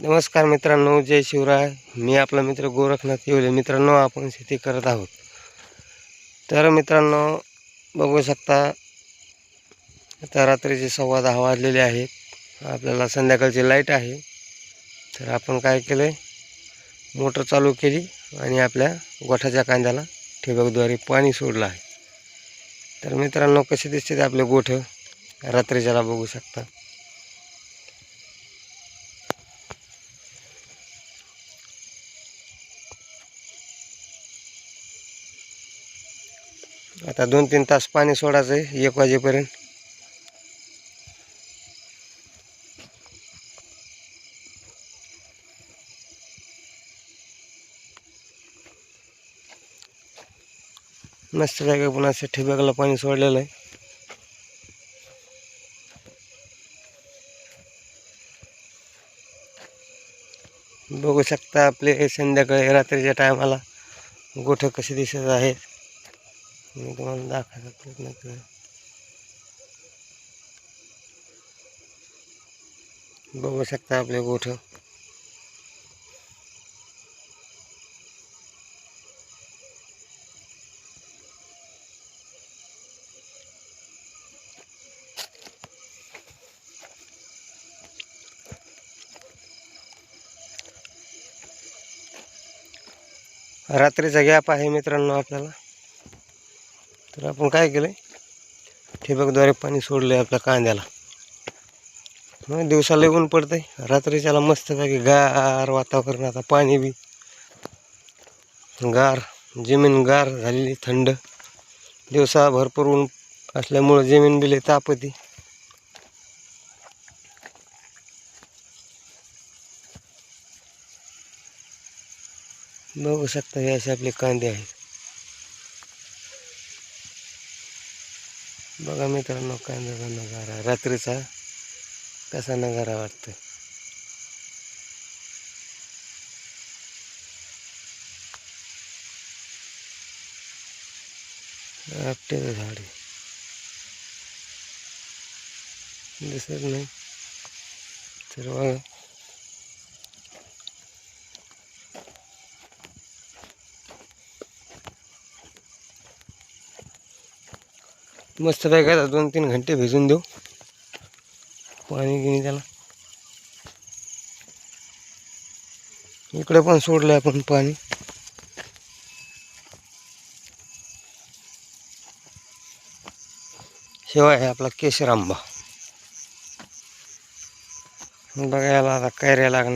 नमस्कार मित्रांनो, जय शिवराय. मी आपला मित्र गोरखनाथ येवले. मित्रांनो, आपण शेती करत आहोत. तर मित्रांनो, बघू शकता आता रात्रीचे 10:15 वाजलेले आहेत. आपल्याला संध्याकाळची लाईट आहे. तर आपण काय केलं, मोटर चालू केली आणि आपल्या गोठ्याच्या कांद्याला ठिबकद्वारे पाणी सोडलं आहे. तर मित्रांनो, कसे दिसते आपले गोठ रात्रीच्याला बघू शकता. आता 2-3 तास पाणी सोडायचं आहे, 1 वाजेपर्यंत. मस्त जागा पुन्हा असं ठिबकला पाणी सोडलेलं आहे. बघू शकता आपले संध्याकाळी रात्रीच्या टायमाला गोठं कसे दिसत आहेत. मी तुम्हाला दाखवायचा प्रयत्न करेन. बघू शकता आपले गोठं. रात्रीचा गॅप आहे मित्रांनो आपल्याला. तर आपण काय केलं, ठिबकद्वारे पाणी सोडलं आहे आपल्या कांद्याला. मग दिवसाला ऊन पडतंय, रात्रीच्याला मस्त जागी गार वातावरण. आता पाणी बी गार, जमीन गार झालेली, थंड. दिवसा भरपूर ऊन असल्यामुळे जमीन बी लय तापती. बघू शकता हे असे आपले कांदे आहेत. बघा मित्रांनो, कांद्याचा नजारा रात्रीचा कसा नजारा वाटतोय. आपटे झाडे दिसत नाही तर बघा. मस्त काय 2-3 घंटे भिजून देऊ, पाणी गिनी त्याला. इकडे पण सोडलं आपण पाणी. शेवाय आहे आपला केशर आंबा. बघायला आता कैऱ्या लागणार.